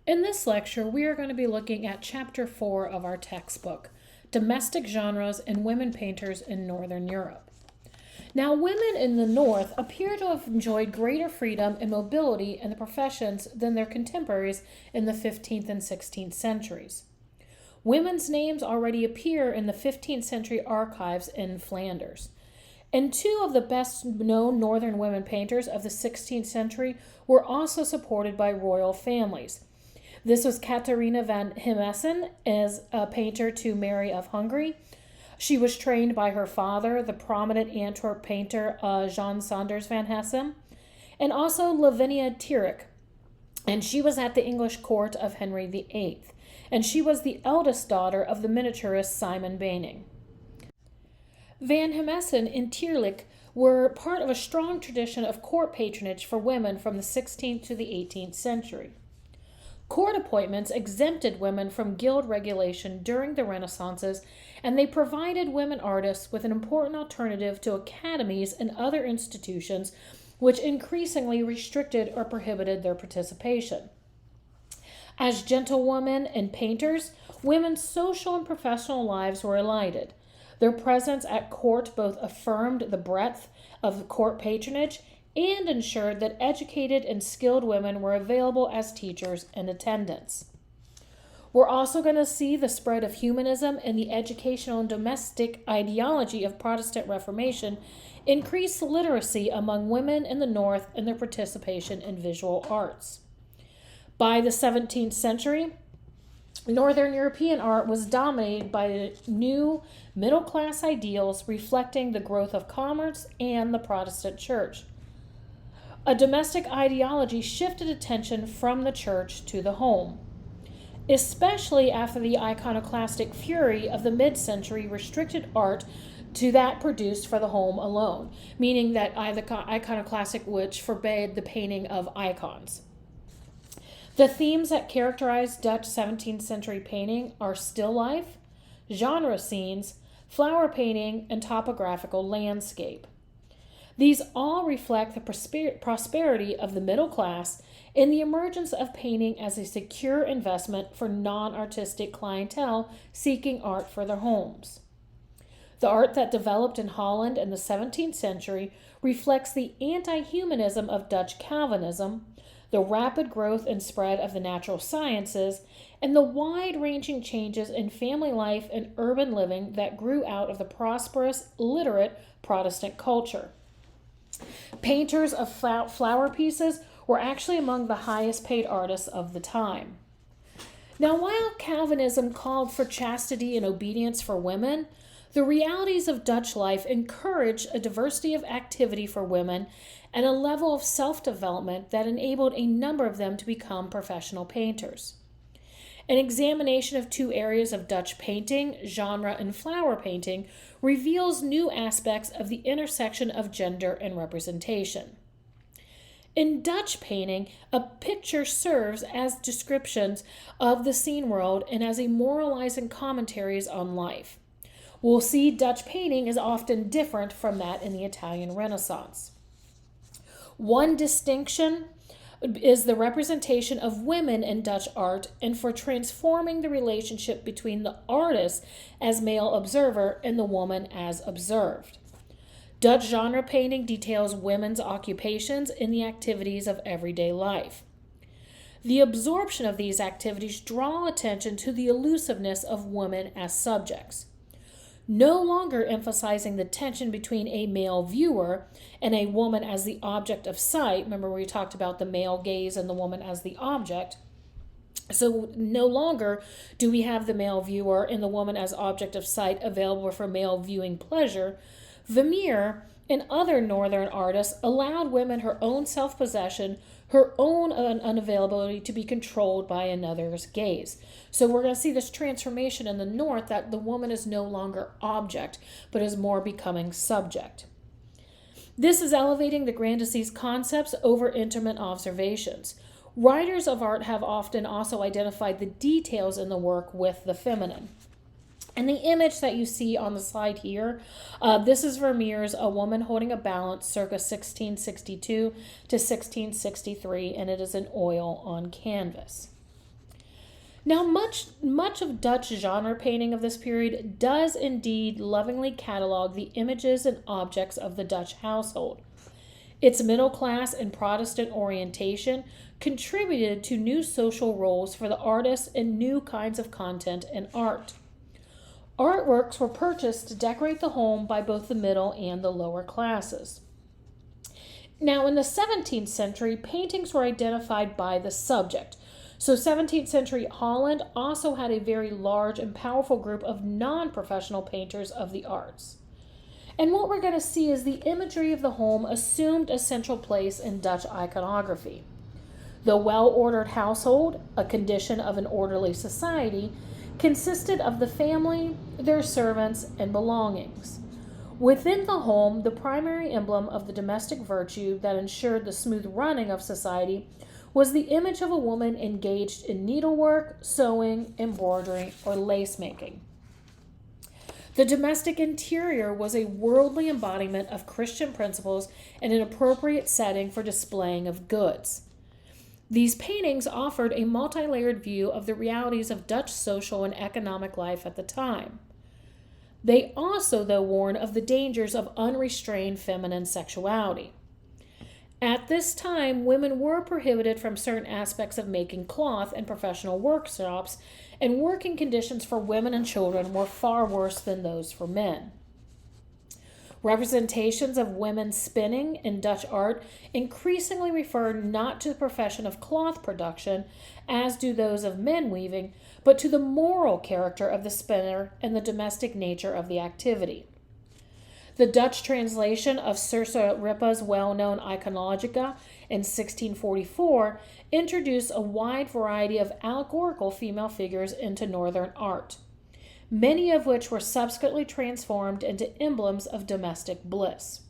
In this lecture, we are going to be looking at Chapter 4 of our textbook, Domestic Genres and Women Painters in Northern Europe. Now, women in the North appear to have enjoyed greater freedom and mobility in the professions than their contemporaries in the 15th and 16th centuries. Women's names already appear in the 15th century archives in Flanders. And two of the best known northern women painters of the 16th century were also supported by royal families. This was Catharina van Hemessen as a painter to Mary of Hungary. She was trained by her father, the prominent Antwerp painter Jan Sanders van Hessen, and also Lavinia Tyrwhitt. And she was at the English court of Henry VIII, and she was the eldest daughter of the miniaturist Simon Beyning. Van Hemessen and Tyrwhitt were part of a strong tradition of court patronage for women from the 16th to the 18th century. Court appointments exempted women from guild regulation during the Renaissances, and they provided women artists with an important alternative to academies and other institutions which increasingly restricted or prohibited their participation. As gentlewomen and painters, women's social and professional lives were elided. Their presence at court both affirmed the breadth of court patronage and ensured that educated and skilled women were available as teachers and attendants. We're also going to see the spread of humanism and the educational and domestic ideology of Protestant Reformation increase literacy among women in the North and their participation in visual arts. By the 17th century, Northern European art was dominated by new middle-class ideals reflecting the growth of commerce and the Protestant Church. A domestic ideology shifted attention from the church to the home, especially after the iconoclastic fury of the mid-century restricted art to that produced for the home alone, meaning that iconoclastic which forbade the painting of icons. The themes that characterize Dutch 17th century painting are still life, genre scenes, flower painting, and topographical landscape. These all reflect the prosperity of the middle class and the emergence of painting as a secure investment for non-artistic clientele seeking art for their homes. The art that developed in Holland in the 17th century reflects the anti-humanism of Dutch Calvinism, the rapid growth and spread of the natural sciences, and the wide-ranging changes in family life and urban living that grew out of the prosperous, literate Protestant culture. Painters of flower pieces were actually among the highest paid artists of the time. Now, while Calvinism called for chastity and obedience for women, the realities of Dutch life encouraged a diversity of activity for women and a level of self-development that enabled a number of them to become professional painters. An examination of two areas of Dutch painting, genre and flower painting, reveals new aspects of the intersection of gender and representation. In Dutch painting, a picture serves as descriptions of the scene world and as a moralizing commentaries on life. We'll see Dutch painting is often different from that in the Italian Renaissance. One distinction is the representation of women in Dutch art and for transforming the relationship between the artist as male observer and the woman as observed. Dutch genre painting details women's occupations in the activities of everyday life. The absorption of these activities draw attention to the elusiveness of women as subjects. No longer emphasizing the tension between a male viewer and a woman as the object of sight. Remember, we talked about the male gaze and the woman as the object. So no longer do we have the male viewer and the woman as object of sight available for male viewing pleasure. Vermeer and other northern artists allowed women her own self-possession, her own unavailability to be controlled by another's gaze. So we're going to see this transformation in the North that the woman is no longer object, but is more becoming subject. This is elevating the Grandisee's concepts over intimate observations. Writers of art have often also identified the details in the work with the feminine. And the image that you see on the slide here, this is Vermeer's A Woman Holding a Balance, circa 1662 to 1663, and it is in oil on canvas. Now, much of Dutch genre painting of this period does indeed lovingly catalog the images and objects of the Dutch household. Its middle class and Protestant orientation contributed to new social roles for the artists and new kinds of content and art. Artworks were purchased to decorate the home by both the middle and the lower classes. Now, in the 17th century, paintings were identified by the subject. So 17th century Holland also had a very large and powerful group of non-professional painters of the arts. And what we're going to see is the imagery of the home assumed a central place in Dutch iconography. The well-ordered household, a condition of an orderly society, consisted of the family, their servants, and belongings. Within the home, the primary emblem of the domestic virtue that ensured the smooth running of society was the image of a woman engaged in needlework, sewing, embroidery, or lace making. The domestic interior was a worldly embodiment of Christian principles and an appropriate setting for displaying of goods. These paintings offered a multi-layered view of the realities of Dutch social and economic life at the time. They also, though, warn of the dangers of unrestrained feminine sexuality. At this time, women were prohibited from certain aspects of making cloth in professional workshops, and working conditions for women and children were far worse than those for men. Representations of women spinning in Dutch art increasingly refer not to the profession of cloth production, as do those of men weaving, but to the moral character of the spinner and the domestic nature of the activity. The Dutch translation of Circe Rippa's well-known Iconologia in 1644 introduced a wide variety of allegorical female figures into Northern art, many of which were subsequently transformed into emblems of domestic bliss.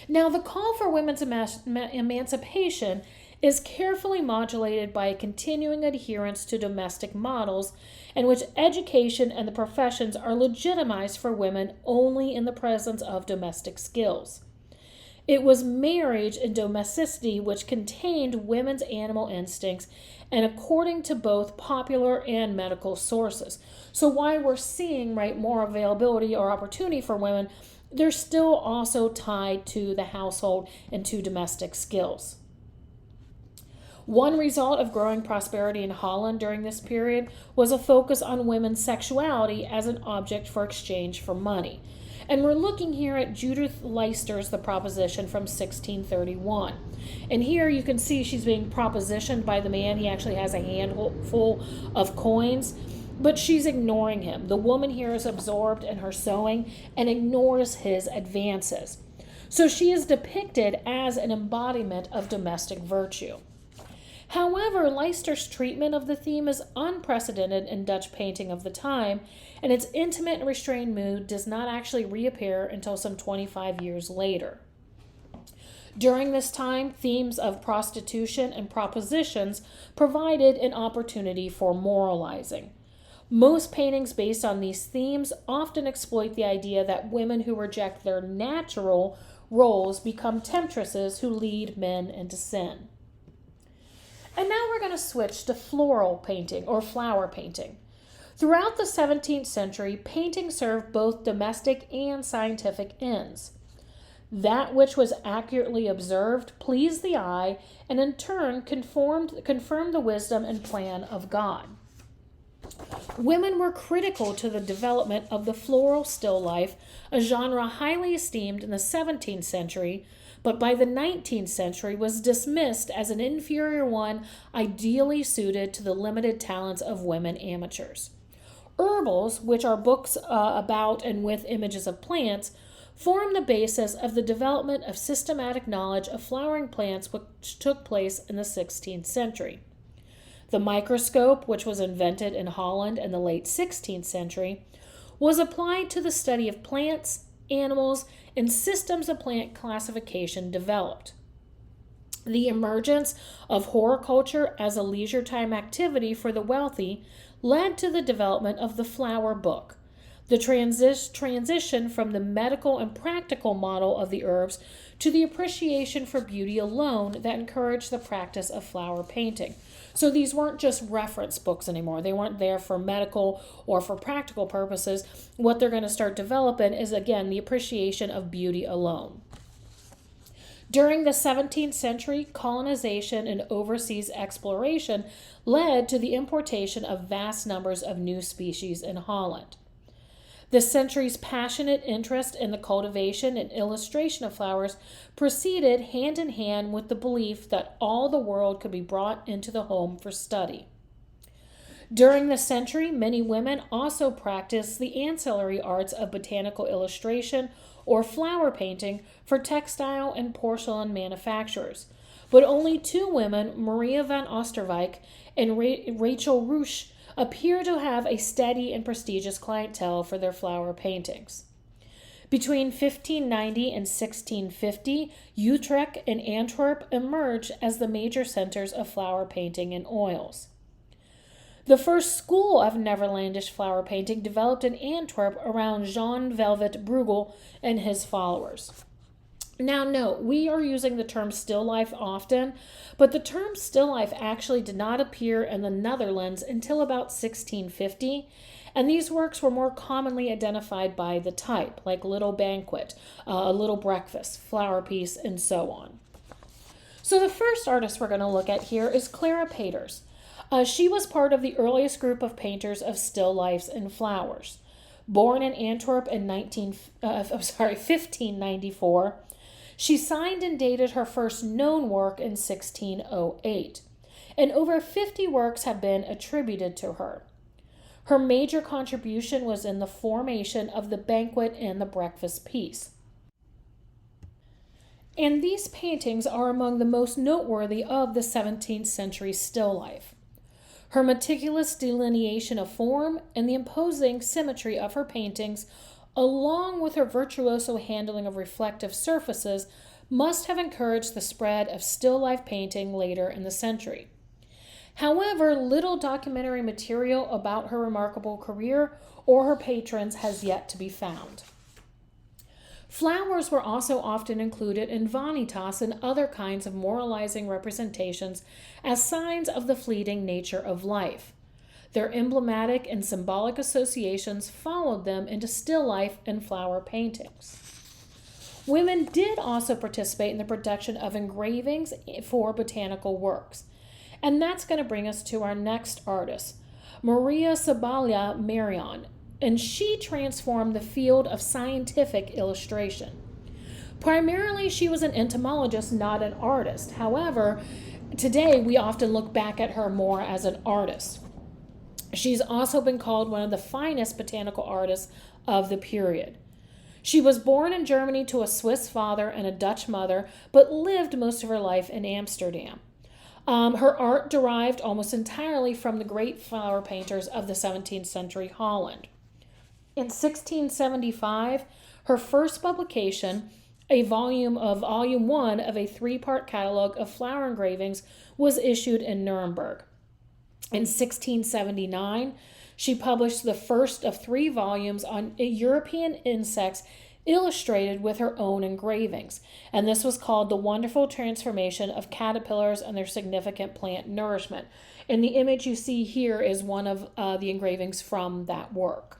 Now, the call for women's emancipation is carefully modulated by a continuing adherence to domestic models in which education and the professions are legitimized for women only in the presence of domestic skills. It was marriage and domesticity which contained women's animal instincts, and according to both popular and medical sources. So while we're seeing more availability or opportunity for women, they're still also tied to the household and to domestic skills. One result of growing prosperity in Holland during this period was a focus on women's sexuality as an object for exchange for money. And we're looking here at Judith Leister's The Proposition from 1631. And here you can see she's being propositioned by the man. He actually has a handful of coins, but she's ignoring him. The woman here is absorbed in her sewing and ignores his advances. So she is depicted as an embodiment of domestic virtue. However, Leister's treatment of the theme is unprecedented in Dutch painting of the time, and its intimate and restrained mood does not actually reappear until some 25 years later. During this time, themes of prostitution and propositions provided an opportunity for moralizing. Most paintings based on these themes often exploit the idea that women who reject their natural roles become temptresses who lead men into sin. And now we're going to switch to floral painting or flower painting. Throughout the 17th century, painting served both domestic and scientific ends. That which was accurately observed pleased the eye and in turn confirmed the wisdom and plan of God. Women were critical to the development of the floral still life, a genre highly esteemed in the 17th century, but by the 19th century was dismissed as an inferior one ideally suited to the limited talents of women amateurs. Herbals, which are books about and with images of plants, form the basis of the development of systematic knowledge of flowering plants which took place in the 16th century. The microscope, which was invented in Holland in the late 16th century, was applied to the study of plants, animals, and systems of plant classification developed. The emergence of horticulture as a leisure time activity for the wealthy led to the development of the flower book. The transition from the medical and practical model of the herbs to the appreciation for beauty alone that encouraged the practice of flower painting. So these weren't just reference books anymore. They weren't there for medical or for practical purposes. What they're going to start developing is, again, the appreciation of beauty alone. During the 17th century, colonization and overseas exploration led to the importation of vast numbers of new species in Holland. The century's passionate interest in the cultivation and illustration of flowers proceeded hand in hand with the belief that all the world could be brought into the home for study. During the century, many women also practiced the ancillary arts of botanical illustration or flower painting for textile and porcelain manufacturers. But only two women, Maria van Oosterwijk and Rachel Roush, appear to have a steady and prestigious clientele for their flower paintings. Between 1590 and 1650, Utrecht and Antwerp emerged as the major centers of flower painting and oils. The first school of Netherlandish flower painting developed in Antwerp around Jan Velvet Bruegel and his followers. Now note, we are using the term still life often, but the term still life actually did not appear in the Netherlands until about 1650, and these works were more commonly identified by the type, like Little Banquet, A Little Breakfast, Flower Piece, and so on. So the first artist we're going to look at here is Clara Peters. She was part of the earliest group of painters of still lifes and flowers. Born in Antwerp in 1594, she signed and dated her first known work in 1608, and over 50 works have been attributed to her. Her major contribution was in the formation of the banquet and the breakfast piece. And these paintings are among the most noteworthy of the 17th century still life. Her meticulous delineation of form and the imposing symmetry of her paintings, along with her virtuoso handling of reflective surfaces, must have encouraged the spread of still life painting later in the century. However, little documentary material about her remarkable career or her patrons has yet to be found. Flowers were also often included in vanitas and other kinds of moralizing representations as signs of the fleeting nature of life. Their emblematic and symbolic associations followed them into still life and flower paintings. Women did also participate in the production of engravings for botanical works. And that's going to bring us to our next artist, Maria Sabalià Marion, and she transformed the field of scientific illustration. Primarily, she was an entomologist, not an artist. However, today we often look back at her more as an artist. She's also been called one of the finest botanical artists of the period. She was born in Germany to a Swiss father and a Dutch mother, but lived most of her life in Amsterdam. Her art derived almost entirely from the great flower painters of the 17th century Holland. In 1675, her first publication, volume 1 of a 3-part catalog of flower engravings, was issued in Nuremberg. In 1679, she published the first of 3 volumes on European insects illustrated with her own engravings, and this was called The Wonderful Transformation of Caterpillars and Their Significant Plant Nourishment. And the image you see here is one of the engravings from that work.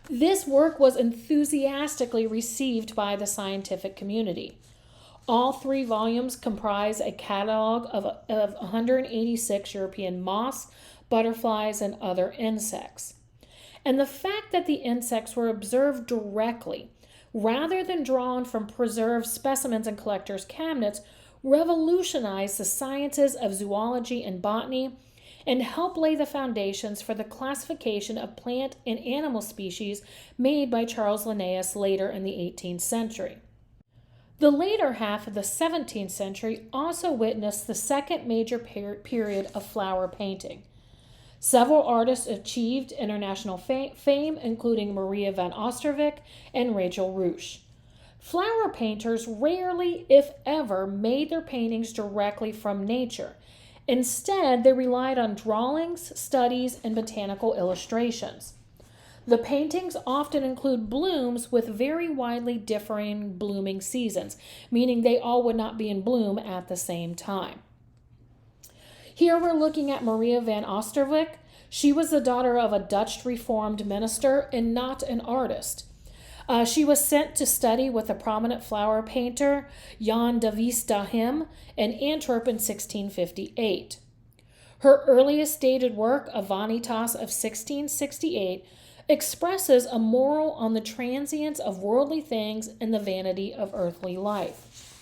This work was enthusiastically received by the scientific community. All 3 volumes comprise a catalog of 186 European moths, butterflies, and other insects. And the fact that the insects were observed directly, rather than drawn from preserved specimens in collectors' cabinets, revolutionized the sciences of zoology and botany and helped lay the foundations for the classification of plant and animal species made by Charles Linnaeus later in the 18th century. The later half of the 17th century also witnessed the second major period of flower painting. Several artists achieved international fame, including Maria van Oosterwijk and Rachel Roush. Flower painters rarely, if ever, made their paintings directly from nature. Instead, they relied on drawings, studies, and botanical illustrations. The paintings often include blooms with very widely differing blooming seasons, meaning they all would not be in bloom at the same time. Here we're looking at Maria van Oosterwijk. She was the daughter of a Dutch Reformed minister and not an artist. She was sent to study with the prominent flower painter Jan de Vries Dahem in Antwerp in 1658. Her earliest dated work, A Vanitas of 1668, expresses a moral on the transience of worldly things and the vanity of earthly life.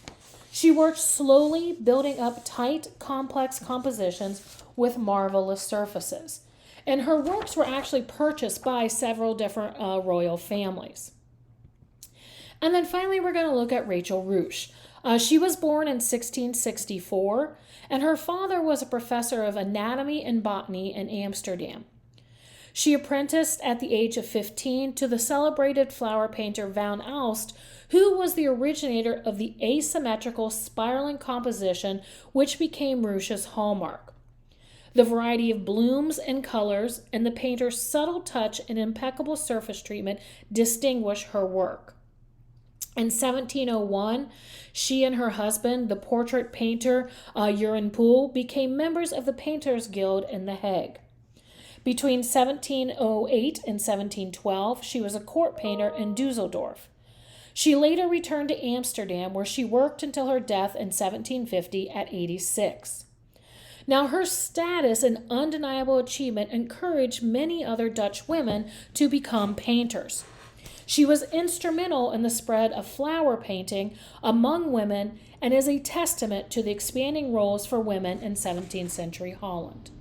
She worked slowly, building up tight, complex compositions with marvelous surfaces. And her works were actually purchased by several different royal families. And then finally, we're going to look at Rachel Roush. She was born in 1664, and her father was a professor of anatomy and botany in Amsterdam. She apprenticed at the age of 15 to the celebrated flower painter Van Alst, who was the originator of the asymmetrical spiraling composition which became Roush's hallmark. The variety of blooms and colors and the painter's subtle touch and impeccable surface treatment distinguish her work. In 1701, she and her husband, the portrait painter Joren Poel, became members of the Painters Guild in The Hague. Between 1708 and 1712, she was a court painter in Dusseldorf. She later returned to Amsterdam, where she worked until her death in 1750 at 86. Now, her status and undeniable achievement encouraged many other Dutch women to become painters. She was instrumental in the spread of flower painting among women and is a testament to the expanding roles for women in 17th century Holland.